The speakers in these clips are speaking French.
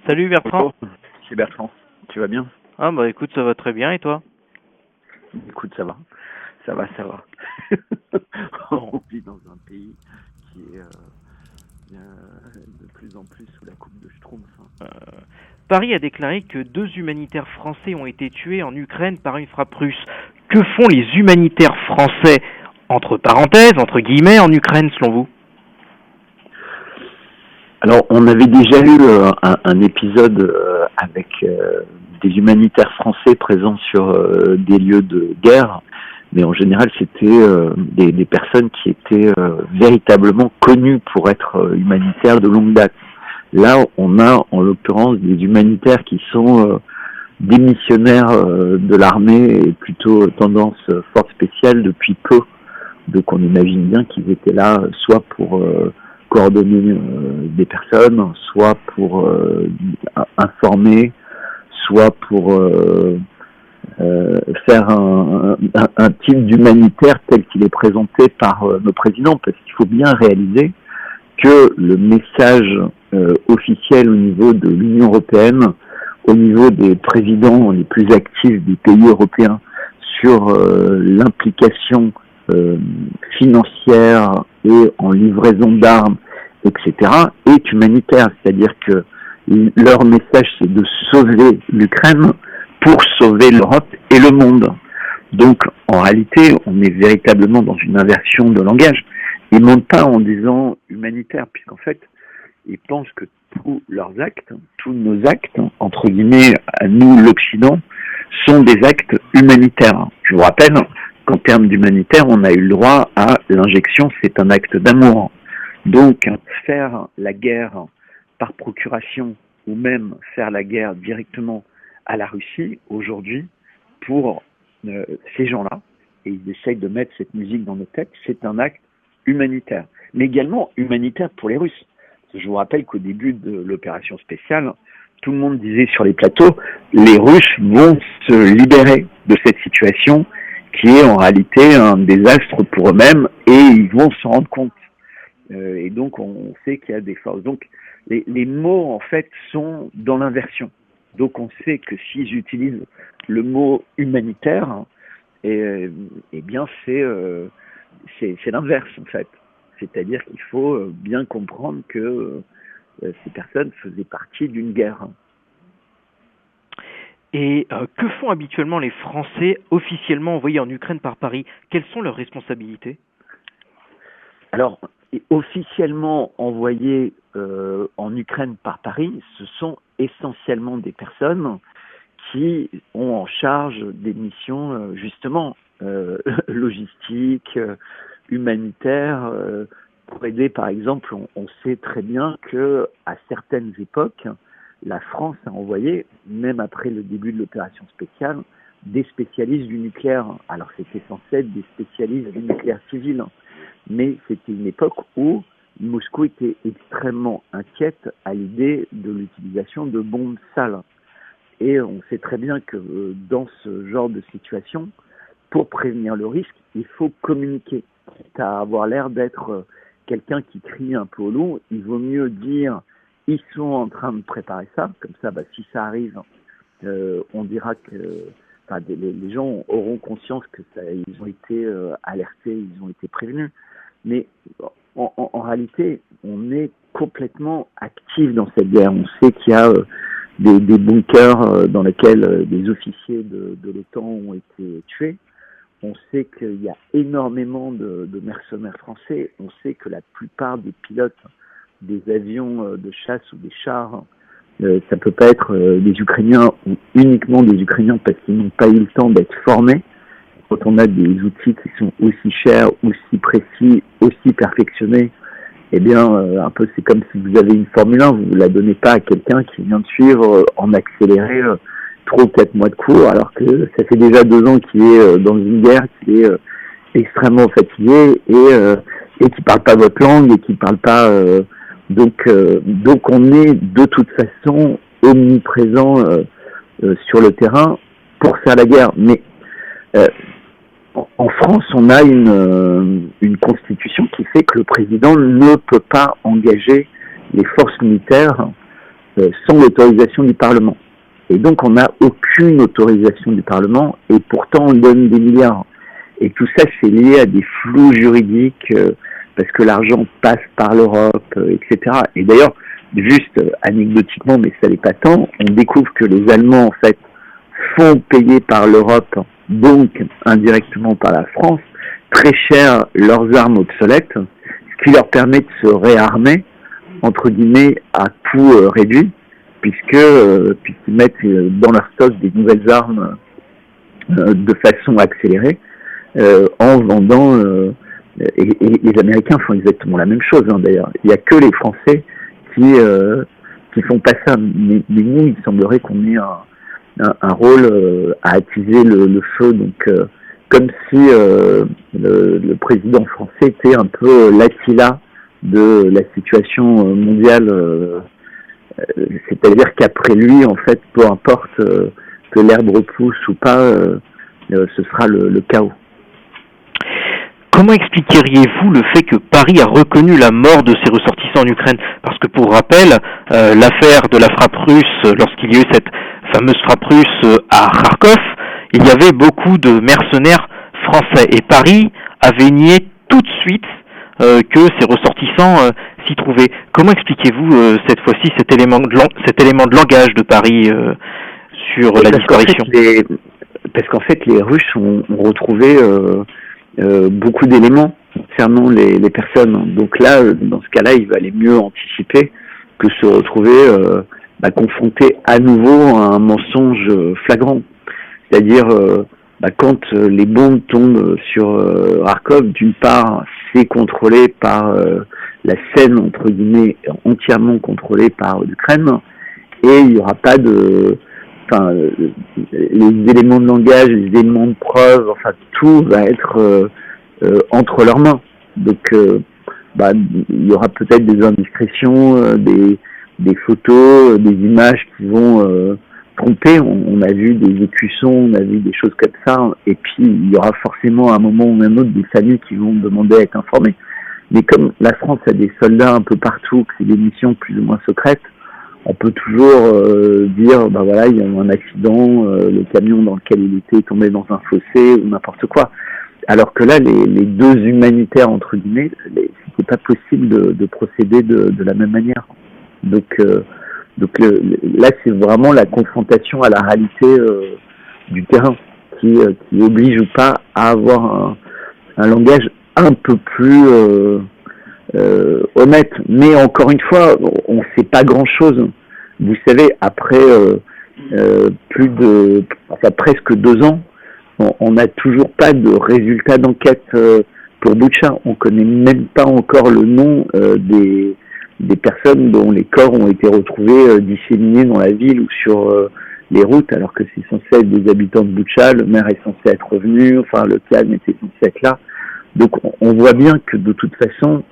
Salut Bertrand. Bonjour, c'est Bertrand. Tu vas bien? Ah bah écoute, ça va très bien et toi? Écoute, ça va. Ça va. On vit dans un pays qui est de plus en plus sous la coupe de Schtroumpf. Paris a déclaré que 2 humanitaires français ont été tués en Ukraine par une frappe russe. Que font les humanitaires français, entre parenthèses, entre guillemets, en Ukraine selon vous? Alors, on avait déjà eu un épisode avec des humanitaires français présents sur des lieux de guerre, mais en général, c'était des personnes qui étaient véritablement connues pour être humanitaires de longue date. Là, on a en l'occurrence des humanitaires qui sont des missionnaires de l'armée et plutôt tendance force spéciale depuis peu. Donc, on imagine bien qu'ils étaient là soit pour coordonner des personnes, soit pour informer, soit pour faire un type d'humanitaire tel qu'il est présenté par nos présidents, parce qu'il faut bien réaliser que le message officiel au niveau de l'Union européenne, au niveau des présidents les plus actifs des pays européens sur l'implication financière et en livraison d'armes, etc., est humanitaire. C'est-à-dire que leur message, c'est de sauver l'Ukraine pour sauver l'Europe et le monde. Donc, en réalité, on est véritablement dans une inversion de langage. Ils ne mentent pas en disant humanitaire, puisqu'en fait, ils pensent que tous leurs actes, tous nos actes, entre guillemets, à nous, l'Occident, sont des actes humanitaires. Je vous rappelle qu'en termes d'humanitaire, on a eu le droit à l'injection, c'est un acte d'amour. Donc, faire la guerre par procuration ou même faire la guerre directement à la Russie, aujourd'hui, pour ces gens-là, et ils essayent de mettre cette musique dans nos têtes, c'est un acte humanitaire, mais également humanitaire pour les Russes. Je vous rappelle qu'au début de l'opération spéciale, tout le monde disait sur les plateaux, les Russes vont se libérer de cette situation qui est en réalité un désastre pour eux-mêmes et ils vont s'en rendre compte. Et donc on sait qu'il y a des forces. Donc les mots en fait sont dans l'inversion. Donc on sait que s'ils utilisent le mot humanitaire, eh bien c'est l'inverse en fait. C'est-à-dire qu'il faut bien comprendre que ces personnes faisaient partie d'une guerre. Et que font habituellement les Français officiellement envoyés en Ukraine par Paris? Quelles sont leurs responsabilités? Alors, officiellement envoyés en Ukraine par Paris, ce sont essentiellement des personnes qui ont en charge des missions justement logistiques, humanitaires, pour aider par exemple, on sait très bien que à certaines époques, la France a envoyé, même après le début de l'opération spéciale, des spécialistes du nucléaire. Alors c'était censé être des spécialistes du nucléaire civil, mais c'était une époque où Moscou était extrêmement inquiète à l'idée de l'utilisation de bombes sales. Et on sait très bien que dans ce genre de situation, pour prévenir le risque, il faut communiquer. À avoir l'air d'être quelqu'un qui crie un peu au loup, il vaut mieux dire ils sont en train de préparer ça, comme ça, si ça arrive, on dira que les gens auront conscience que ils ont été alertés, ils ont été prévenus. Mais en réalité, on est complètement actif dans cette guerre. On sait qu'il y a des bunkers dans lesquels des officiers de l'OTAN ont été tués. On sait qu'il y a énormément de mercenaires français. On sait que la plupart des pilotes des avions de chasse ou des chars, ça peut pas être des Ukrainiens ou uniquement des Ukrainiens parce qu'ils n'ont pas eu le temps d'être formés. Quand on a des outils qui sont aussi chers, aussi précis, aussi perfectionnés, eh bien, un peu c'est comme si vous avez une Formule 1, vous la donnez pas à quelqu'un qui vient de suivre en accéléré 3 ou 4 mois de cours, alors que ça fait déjà 2 ans qu'il est dans une guerre, qu'il est extrêmement fatigué et qui parle pas votre langue et qui parle pas. Donc on est de toute façon omniprésent sur le terrain pour faire la guerre. Mais en France, on a une constitution qui fait que le président ne peut pas engager les forces militaires sans l'autorisation du Parlement. Et donc on n'a aucune autorisation du Parlement et pourtant on donne des milliards. Et tout ça c'est lié à des flous juridiques parce que l'argent passe par l'Europe, etc. Et d'ailleurs, juste anecdotiquement, mais ça n'est pas tant, on découvre que les Allemands en fait font payer par l'Europe, donc indirectement par la France, très cher leurs armes obsolètes, ce qui leur permet de se réarmer, entre guillemets, à coût réduit, puisqu'ils mettent dans leur stock des nouvelles armes de façon accélérée, en vendant, et les Américains font exactement la même chose d'ailleurs. Il n'y a que les Français qui font pas ça, mais nous, il semblerait qu'on ait un rôle à attiser le feu, donc comme si le président français était un peu l'Attila de la situation mondiale, c'est-à-dire qu'après lui, en fait, peu importe que l'herbe repousse ou pas, ce sera le chaos. Comment expliqueriez-vous le fait que Paris a reconnu la mort de ses ressortissants en Ukraine? Parce que pour rappel, l'affaire de la frappe russe, lorsqu'il y a eu cette fameuse frappe russe à Kharkov, il y avait beaucoup de mercenaires français et Paris avait nié tout de suite que ses ressortissants s'y trouvaient. Comment expliquez-vous cette fois-ci cet élément de langage de Paris sur la disparition? Parce qu'en fait, les Russes ont retrouvé beaucoup d'éléments concernant les personnes. Donc là, dans ce cas-là, il valait mieux anticiper que se retrouver confronté à nouveau à un mensonge flagrant. C'est-à-dire, quand les bombes tombent sur Kharkov, d'une part, c'est contrôlé par la Seine, entre guillemets, entièrement contrôlée par l'Ukraine, et il n'y aura pas de... les éléments de langage, les éléments de preuve, tout va être entre leurs mains. Donc, il y aura peut-être des indiscrétions, des photos, des images qui vont tromper. On a vu des écussons, on a vu des choses comme ça, et puis il y aura forcément à un moment ou à un autre des familles qui vont demander à être informées. Mais comme la France a des soldats un peu partout, que c'est des missions plus ou moins secrètes, on peut toujours dire, il y a eu un accident, le camion dans lequel il était est tombé dans un fossé ou n'importe quoi. Alors que là, les deux humanitaires, entre guillemets, c'était pas possible de procéder de la même manière. Donc là, c'est vraiment la confrontation à la réalité du terrain qui oblige ou pas à avoir un langage un peu plus honnête. Mais encore une fois, on ne sait pas grand-chose. Vous savez, après presque 2 ans, on n'a toujours pas de résultats d'enquête pour Boutcha. On connaît même pas encore le nom des personnes dont les corps ont été retrouvés disséminés dans la ville ou sur les routes, alors que c'est censé être des habitants de Boutcha. Le maire est censé être revenu, le calme était censé être là. Donc on voit bien que de toute façon,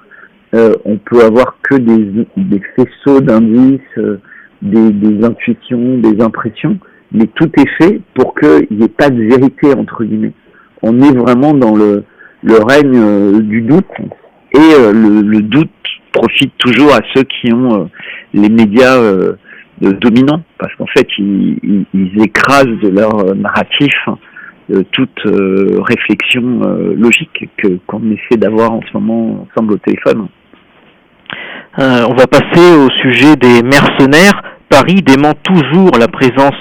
on peut avoir que des faisceaux d'indices, des intuitions, des impressions, mais tout est fait pour qu'il n'y ait pas de vérité, entre guillemets. On est vraiment dans le règne du doute, et le doute profite toujours à ceux qui ont les médias dominants, parce qu'en fait, ils écrasent de leur narratif toute réflexion logique qu'on essaie d'avoir en ce moment ensemble au téléphone. On va passer au sujet des mercenaires. Paris dément toujours la présence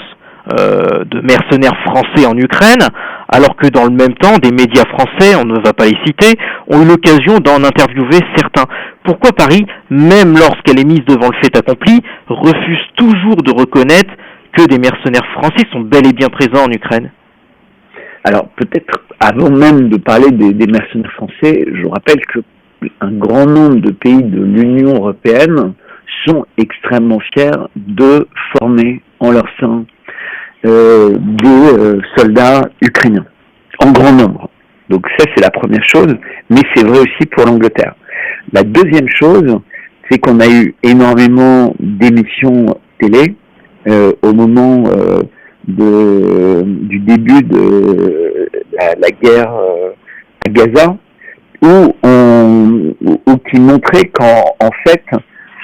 de mercenaires français en Ukraine, alors que dans le même temps, des médias français, on ne va pas les citer, ont eu l'occasion d'en interviewer certains. Pourquoi Paris, même lorsqu'elle est mise devant le fait accompli, refuse toujours de reconnaître que des mercenaires français sont bel et bien présents en Ukraine? Alors peut-être, avant même de parler des mercenaires français, je rappelle qu'un grand nombre de pays de l'Union européenne sont extrêmement fiers de former en leur sein des soldats ukrainiens, en grand nombre. Donc ça, c'est la première chose, mais c'est vrai aussi pour l'Angleterre. La deuxième chose, c'est qu'on a eu énormément d'émissions télé au moment du début de la guerre à Gaza, où qui montrait qu'en fait,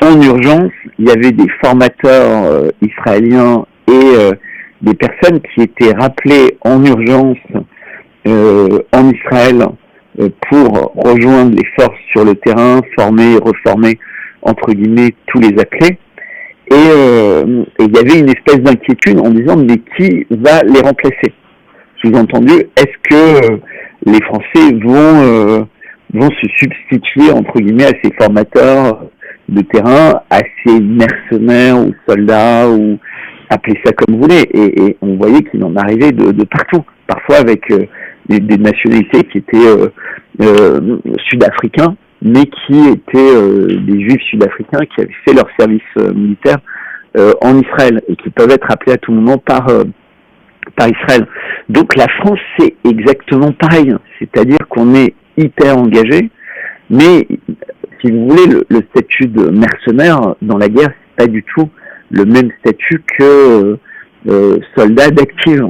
en urgence, il y avait des formateurs israéliens et des personnes qui étaient rappelées en urgence en Israël pour rejoindre les forces sur le terrain, former et reformer, entre guillemets, tous les appelés. Et il y avait une espèce d'inquiétude en disant mais qui va les remplacer? Sous-entendu, est-ce que les Français vont se substituer entre guillemets à ces formateurs de terrain, à ces mercenaires ou soldats ou appelez ça comme vous voulez, et on voyait qu'il en arrivait de partout, parfois avec des nationalités qui étaient sud-africains, mais qui étaient des juifs sud-africains qui avaient fait leur service militaire en Israël et qui peuvent être appelés à tout moment par Israël. Donc la France, c'est exactement pareil, c'est-à-dire qu'on est hyper engagé, mais si vous voulez, le statut de mercenaire dans la guerre, c'est pas du tout le même statut que soldat d'active.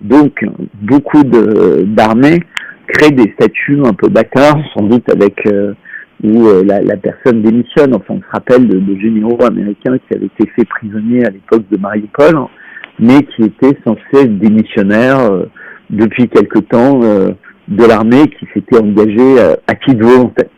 Donc beaucoup d'armées créent des statuts un peu bâtards, sans doute avec où la personne démissionne. Enfin, on se rappelle de généraux américains qui avaient été faits prisonniers à l'époque de Mariupol, mais qui étaient censés être démissionnaires depuis quelque temps de l'armée, qui s'était engagée à titre volontaire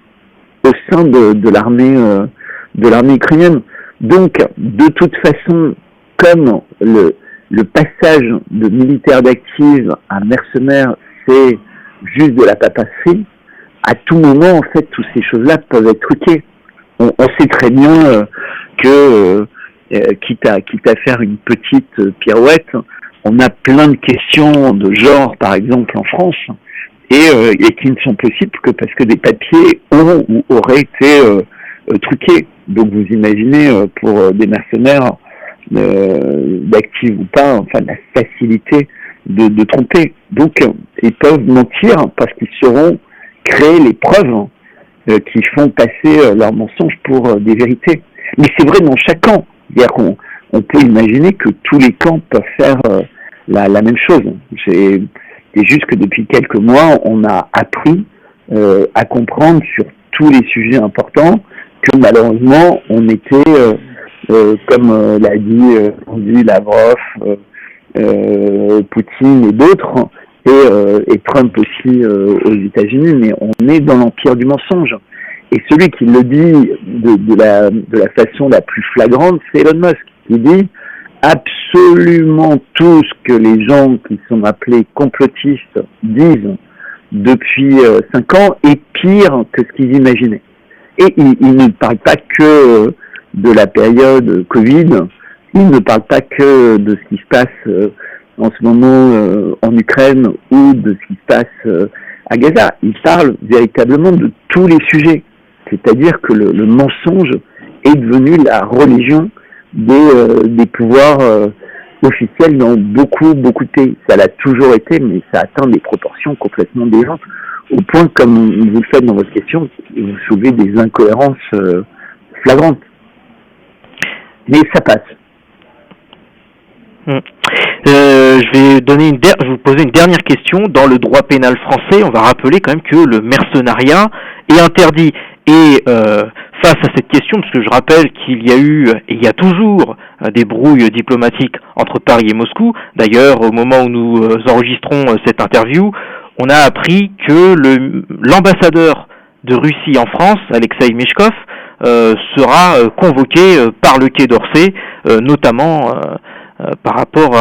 au sein de l'armée ukrainienne. Donc, de toute façon, comme le passage de militaire d'active à mercenaire, c'est juste de la papasserie, à tout moment, en fait, toutes ces choses-là peuvent être truquées. On sait très bien que, quitte à faire une petite pirouette, on a plein de questions de genre, par exemple, en France, et qui ne sont possibles que parce que des papiers ont ou auraient été truqués. Donc vous imaginez pour des mercenaires d'actifs ou pas, enfin la facilité de tromper. Donc ils peuvent mentir parce qu'ils sauront créer les preuves qui font passer leurs mensonges pour des vérités. Mais c'est vrai dans chaque camp. C'est-à-dire qu'on peut imaginer que tous les camps peuvent faire la même chose. C'est juste que depuis quelques mois, on a appris à comprendre sur tous les sujets importants que malheureusement, on était, comme l'a dit Lavrov, Poutine et d'autres, et Trump aussi aux États-Unis, mais on est dans l'empire du mensonge. Et celui qui le dit de la façon la plus flagrante, c'est Elon Musk, qui dit absolument tout ce que les gens qui sont appelés complotistes disent depuis 5 ans est pire que ce qu'ils imaginaient. Et il ne parle pas que de la période Covid, il ne parle pas que de ce qui se passe en ce moment en Ukraine ou de ce qui se passe à Gaza. Il parle véritablement de tous les sujets. C'est-à-dire que le mensonge est devenu la religion des pouvoirs officiels dans beaucoup de pays. Ça l'a toujours été, mais ça atteint des proportions complètement déjantes, au point, comme vous le faites dans votre question, vous soulevez des incohérences flagrantes. Mais ça passe. Je vais vous poser une dernière question. Dans le droit pénal français, on va rappeler quand même que le mercenariat est interdit. Et face à cette question, parce que je rappelle qu'il y a eu et il y a toujours des brouilles diplomatiques entre Paris et Moscou. D'ailleurs, au moment où nous enregistrons cette interview, on a appris que l'ambassadeur de Russie en France, Alexei Meshkov, sera convoqué par le Quai d'Orsay, notamment par rapport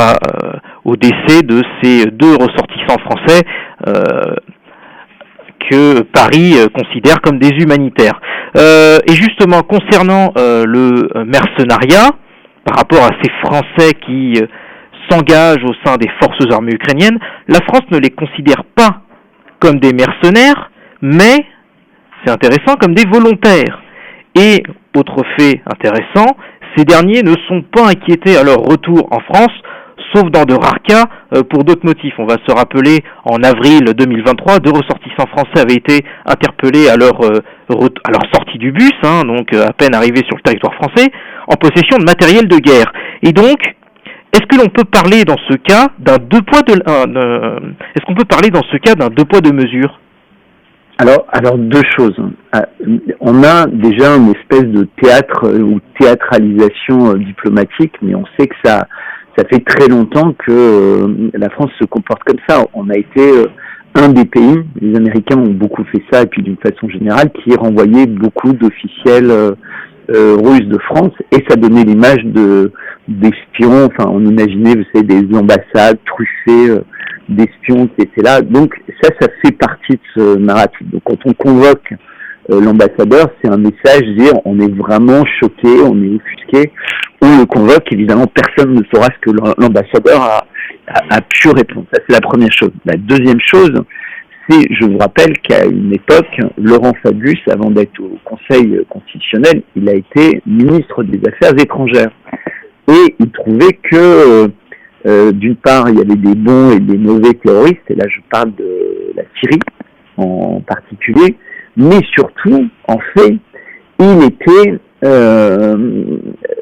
au décès de ces 2 ressortissants français que Paris considère comme des humanitaires. Et justement, concernant le mercenariat, par rapport à ces Français qui s'engagent au sein des forces armées ukrainiennes, la France ne les considère pas comme des mercenaires, mais, c'est intéressant, comme des volontaires. Et, autre fait intéressant, ces derniers ne sont pas inquiétés à leur retour en France, sauf dans de rares cas pour d'autres motifs. On va se rappeler, en avril 2023, 2 ressortissants français avaient été interpellés à leur sortie du bus, donc à peine arrivés sur le territoire français, en possession de matériel de guerre. Et donc, est-ce que l'on peut parler dans ce cas d'un deux poids deux mesures? Alors deux choses. On a déjà une espèce de théâtre ou théâtralisation diplomatique, mais on sait que ça fait très longtemps que la France se comporte comme ça. On a été un des pays, les Américains ont beaucoup fait ça, et puis d'une façon générale, qui renvoyait beaucoup d'officiels russes de France, et ça donnait l'image d'espions. Enfin, on imaginait, vous savez, des ambassades truffées d'espions qui étaient là. Donc ça fait partie de ce narratif. Donc quand on convoque l'ambassadeur, c'est un message, dire on est vraiment choqué, on est offusqué, on le convoque, évidemment personne ne saura ce que l'ambassadeur a pu répondre. Ça c'est la première chose. La deuxième chose, c'est, je vous rappelle qu'à une époque, Laurent Fabius, avant d'être au Conseil constitutionnel, il a été ministre des Affaires étrangères. Et il trouvait que d'une part, il y avait des bons et des mauvais terroristes, et là je parle de la Syrie en particulier, mais surtout, en fait, il était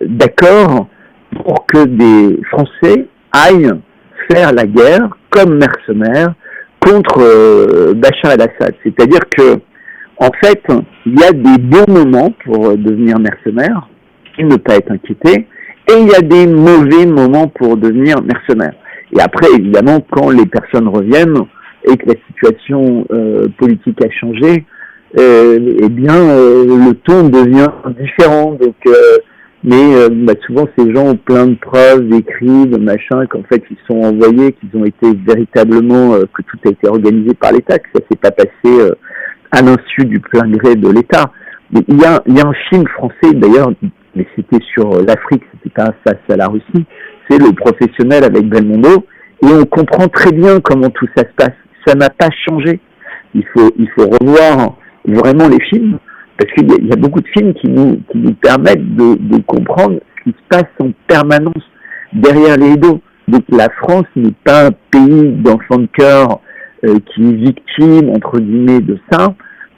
d'accord pour que des Français aillent faire la guerre comme mercenaires contre Bachar el-Assad. C'est-à-dire que, en fait, il y a des bons moments pour devenir mercenaire et ne pas être inquiété, et il y a des mauvais moments pour devenir mercenaire. Et après, évidemment, quand les personnes reviennent et que la situation politique a changé, le ton devient différent. Donc, souvent, ces gens ont plein de preuves, d'écrits, de machins, qu'en fait, ils sont envoyés, qu'ils ont été véritablement, que tout a été organisé par l'État, que ça s'est pas passé à l'insu du plein gré de l'État. Mais il y a un film français, d'ailleurs, mais c'était sur l'Afrique, c'était pas face à la Russie, c'est Le Professionnel avec Belmondo, et on comprend très bien comment tout ça se passe. Ça n'a pas changé. Il faut revoir vraiment les films, parce qu'il y a beaucoup de films qui nous permettent de comprendre ce qui se passe en permanence derrière les rideaux. Donc la France n'est pas un pays d'enfants de cœur qui est victime, entre guillemets, de ça.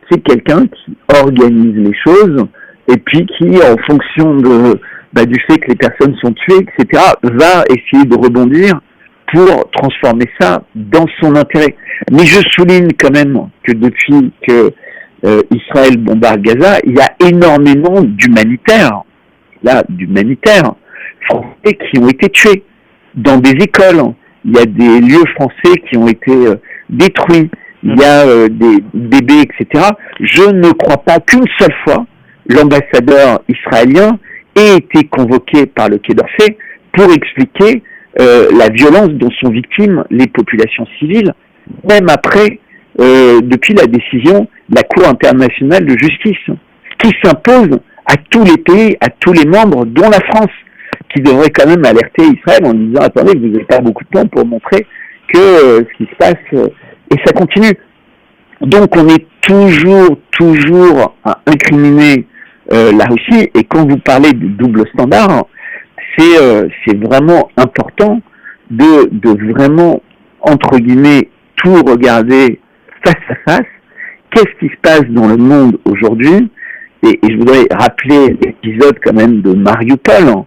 C'est quelqu'un qui organise les choses, et puis qui, en fonction du fait que les personnes sont tuées, etc., va essayer de rebondir pour transformer ça dans son intérêt. Mais je souligne quand même que depuis que Israël bombarde Gaza, il y a énormément d'humanitaires français qui ont été tués dans des écoles. Il y a des lieux français qui ont été détruits. Il y a des bébés, etc. Je ne crois pas qu'une seule fois l'ambassadeur israélien ait été convoqué par le Quai d'Orsay pour expliquer la violence dont sont victimes les populations civiles, même après, depuis la décision de la Cour internationale de justice, qui s'impose à tous les pays, à tous les membres, dont la France, qui devrait quand même alerter Israël en disant « Attendez, vous n'avez pas beaucoup de temps pour montrer que ce qui se passe... et ça continue. » Donc on est toujours à incriminer la Russie, et quand vous parlez de double standard, c'est vraiment important de vraiment, entre guillemets, tout regarder face à face. Qu'est-ce qui se passe dans le monde aujourd'hui? Et je voudrais rappeler l'épisode quand même de Mariupol,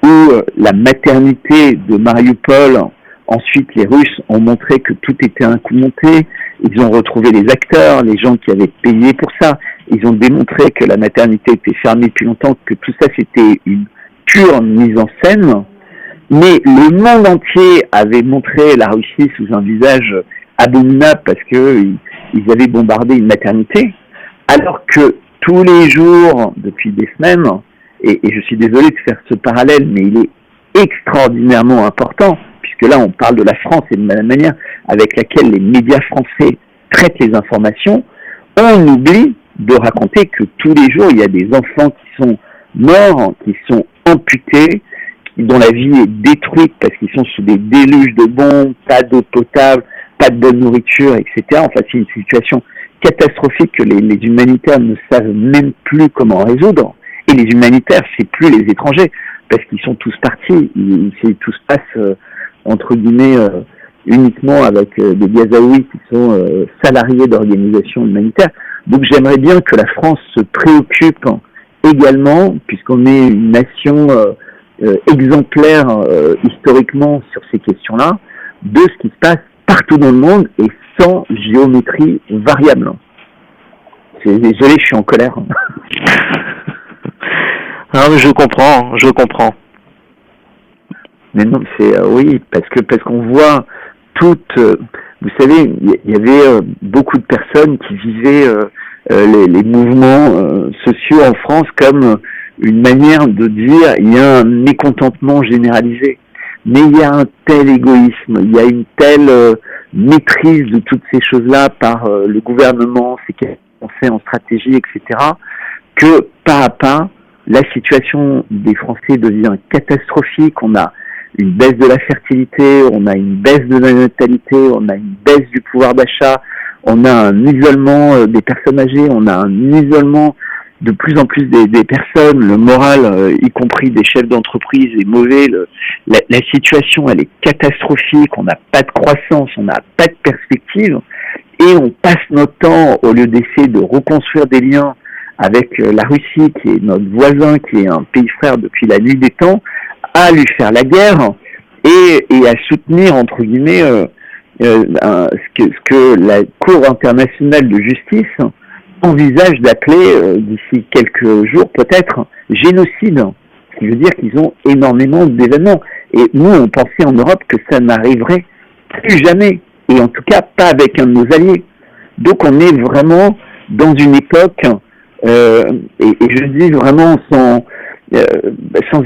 où la maternité de Mariupol, ensuite les Russes ont montré que tout était un coup monté, ils ont retrouvé les acteurs, les gens qui avaient payé pour ça, ils ont démontré que la maternité était fermée depuis longtemps, que tout ça c'était une pure mise en scène, mais le monde entier avait montré la Russie sous un visage abominable parce qu'ils avaient bombardé une maternité, alors que tous les jours, depuis des semaines, et je suis désolé de faire ce parallèle, mais il est extraordinairement important, puisque là on parle de la France et de la manière avec laquelle les médias français traitent les informations, on oublie de raconter que tous les jours il y a des enfants qui sont morts, qui sont amputés, dont la vie est détruite parce qu'ils sont sous des déluges de bombes, pas d'eau potable, pas de bonne nourriture, etc. Enfin, c'est une situation catastrophique que les humanitaires ne savent même plus comment résoudre. Et les humanitaires, c'est plus les étrangers, parce qu'ils sont tous partis. Tout se passe, entre guillemets, uniquement avec des Gazaouis qui sont salariés d'organisations humanitaires. Donc j'aimerais bien que la France se préoccupe également, puisqu'on est une nation exemplaire historiquement sur ces questions-là, de ce qui se passe partout dans le monde et sans géométrie variable. Désolé, je suis en colère. Ah, mais je comprends. Mais non, oui, parce qu'on voit toutes. Vous savez, il y avait beaucoup de personnes qui vivaient les mouvements sociaux en France comme une manière de dire il y a un mécontentement généralisé, mais il y a un tel égoïsme, il y a une telle maîtrise de toutes ces choses-là par le gouvernement, c'est qu'on fait en stratégie, etc., que pas à pas, la situation des Français devient catastrophique. On a une baisse de la fertilité, on a une baisse de la natalité, on a une baisse du pouvoir d'achat, on a un isolement des personnes âgées, on a un isolement de plus en plus des personnes, le moral, y compris des chefs d'entreprise, est mauvais, la situation elle est catastrophique, on n'a pas de croissance, on n'a pas de perspective, et on passe notre temps, au lieu d'essayer de reconstruire des liens avec la Russie, qui est notre voisin, qui est un pays frère depuis la nuit des temps, à lui faire la guerre et à soutenir, entre guillemets, ce que la Cour internationale de justice envisage d'appeler, d'ici quelques jours peut-être, génocide. Ce qui veut dire qu'ils ont énormément d'événements. Et nous, on pensait en Europe que ça n'arriverait plus jamais. Et en tout cas, pas avec un de nos alliés. Donc on est vraiment dans une époque, et je dis vraiment sans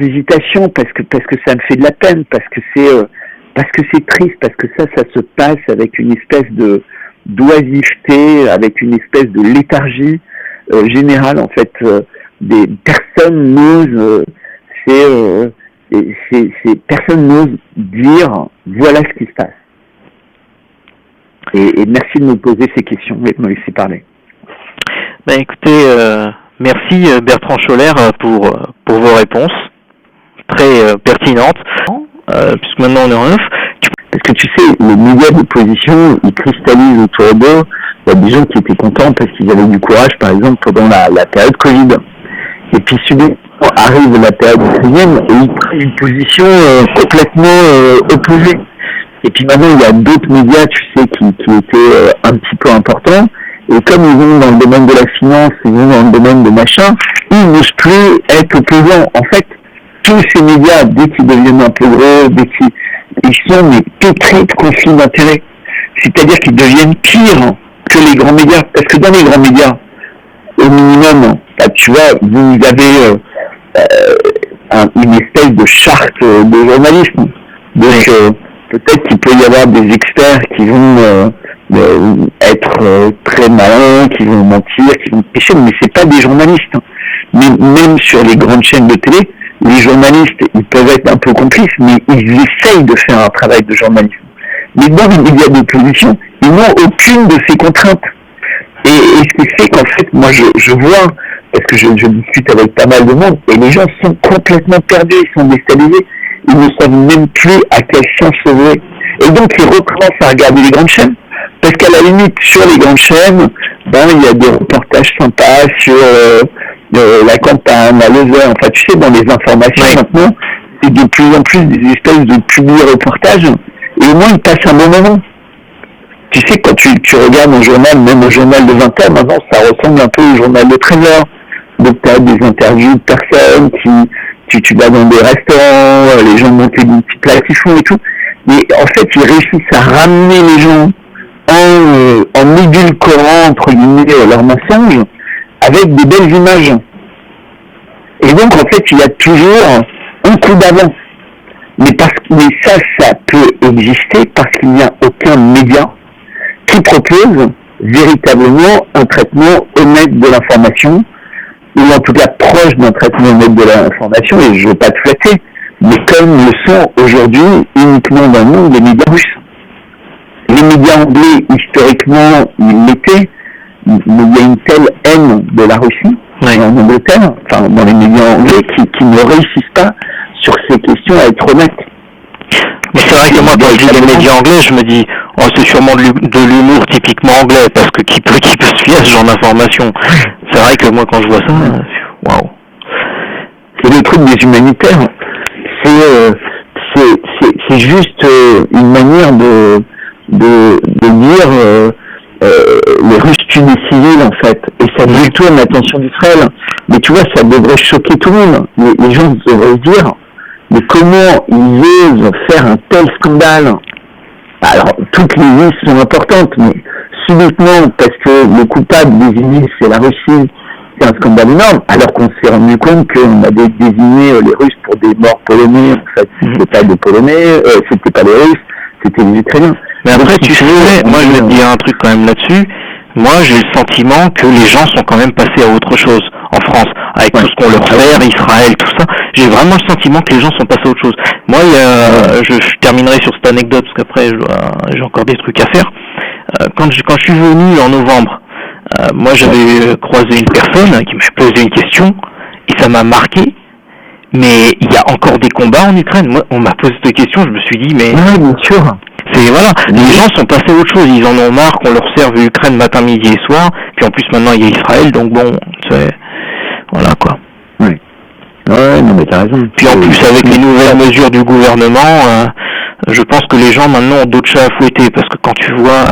hésitation, parce que ça me fait de la peine, parce que c'est triste, parce que ça se passe avec une espèce d'oisiveté, avec une espèce de léthargie générale, en fait. Des personnes n'osent, personne n'ose dire voilà ce qui se passe. Et merci de me poser ces questions et de me laisser parler. Ben écoutez, merci Bertrand Scholler pour vos réponses très pertinentes, puisque maintenant on est en off. Parce que tu sais, les médias d'opposition, ils cristallisent autour d'eux. Il y a des gens qui étaient contents parce qu'ils avaient du courage, par exemple, pendant la période Covid. Et puis subitement arrive la période deuxième et ils prennent une position complètement opposée. Et puis maintenant, il y a d'autres médias, tu sais, qui étaient un petit peu importants. Et comme ils vont dans le domaine de la finance, ils vont dans le domaine de machin, ils n'osent plus être opposants. En fait, tous ces médias, dès qu'ils deviennent un peu gros, ils sont pétris de conflits d'intérêts. C'est-à-dire qu'ils deviennent pires que les grands médias. Parce que dans les grands médias, au minimum, là, tu vois, vous avez une espèce de charte de journalisme. Donc, peut-être qu'il peut y avoir des experts qui vont être très malins, qui vont mentir, qui vont pécher, mais c'est pas des journalistes. Mais même sur les grandes chaînes de télé, les journalistes, ils peuvent être un peu complices, mais ils essayent de faire un travail de journalisme. Mais dans les médias d'opposition, ils n'ont aucune de ces contraintes. Et ce qui fait qu'en fait, moi je vois, parce que je discute avec pas mal de monde, et les gens sont complètement perdus, ils sont déstabilisés, ils ne savent même plus à quel sens se vouer. Et donc ils recommencent à regarder les grandes chaînes, parce qu'à la limite, sur les grandes chaînes, il y a des reportages sympas sur la campagne, la levée, enfin tu sais, dans les informations maintenant, c'est de plus en plus des espèces de publi-reportages, et au moins ils passent un bon moment. Tu sais, quand tu regardes un journal, même un journal de 20h, maintenant ça ressemble un peu au journal de 13h. Donc tu as des interviews de personnes tu vas dans des restaurants, les gens montent des petits plats qu'ils font et tout. Mais en fait, ils réussissent à ramener les gens en édulcorant, entre guillemets, leurs mensonges avec des belles images. Et donc, en fait, il y a toujours un coup d'avance. Mais ça peut exister parce qu'il n'y a aucun média qui propose véritablement un traitement honnête de l'information, ou en tout cas proche d'un traitement honnête de l'information, et je ne veux pas te flatter, mais comme le sont aujourd'hui uniquement dans le monde les médias russes. Les médias anglais, historiquement, ils l'étaient, mais il y a une telle haine de la Russie, en Angleterre, enfin dans les médias anglais, qui ne réussissent pas sur ces questions à être honnêtes. Mais c'est vrai que moi, quand je lis les médias anglais, je me dis, c'est sûrement de l'humour typiquement anglais, parce que qui peut se fier à ce genre d'informations. C'est vrai que moi, quand je vois ça, waouh. C'est le truc des humanitaires. C'est juste une manière de dire les Russes tue des civils, en fait. Et ça détourne l'attention d'Israël. Mais tu vois, ça devrait choquer tout le monde. Les gens devraient se dire, mais comment ils osent faire un tel scandale? Alors, toutes les listes sont importantes, mais subitement, parce que le coupable désigné, c'est la Russie, c'est un scandale énorme, alors qu'on s'est rendu compte qu'on avait désigné les Russes pour des morts polonais. En fait, c'était pas des Polonais, c'était pas les Russes, c'était les Ukrainiens. Mais après, tu sais, moi je vais te dire un truc quand même là-dessus. Moi, j'ai le sentiment que les gens sont quand même passés à autre chose en France, avec tout ce qu'on leur fait, Israël, tout ça. J'ai vraiment le sentiment que les gens sont passés à autre chose. Moi, je terminerai sur cette anecdote, parce qu'après, j'ai encore des trucs à faire. Quand je suis venu en novembre, moi, j'avais croisé une personne qui m'a posé une question, et ça m'a marqué. Mais il y a encore des combats en Ukraine. Moi, on m'a posé cette question, je me suis dit, mais... Oui, bien sûr. Voilà, les gens sont passés à autre chose, ils en ont marre qu'on leur serve l'Ukraine matin, midi et soir, puis en plus maintenant il y a Israël, donc bon, voilà quoi. Oui. Ouais, non mais t'as raison. Puis en plus avec les nouvelles mesures du gouvernement, je pense que les gens maintenant ont d'autres chats à fouetter, parce que quand tu vois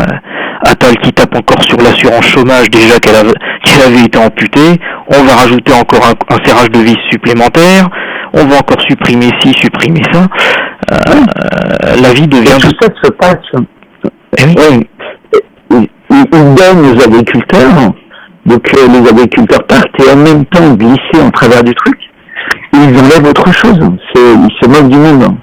Attal qui tape encore sur l'assurance chômage déjà qu'elle avait été amputée, on va rajouter encore un serrage de vis supplémentaire, on va encore supprimer ci, supprimer ça. La vie devient... Tout ça se passe. Oui. Ils donnent aux agriculteurs, donc les agriculteurs partent et en même temps glisser en travers du truc, et ils enlèvent autre chose. Ils se moquent du monde.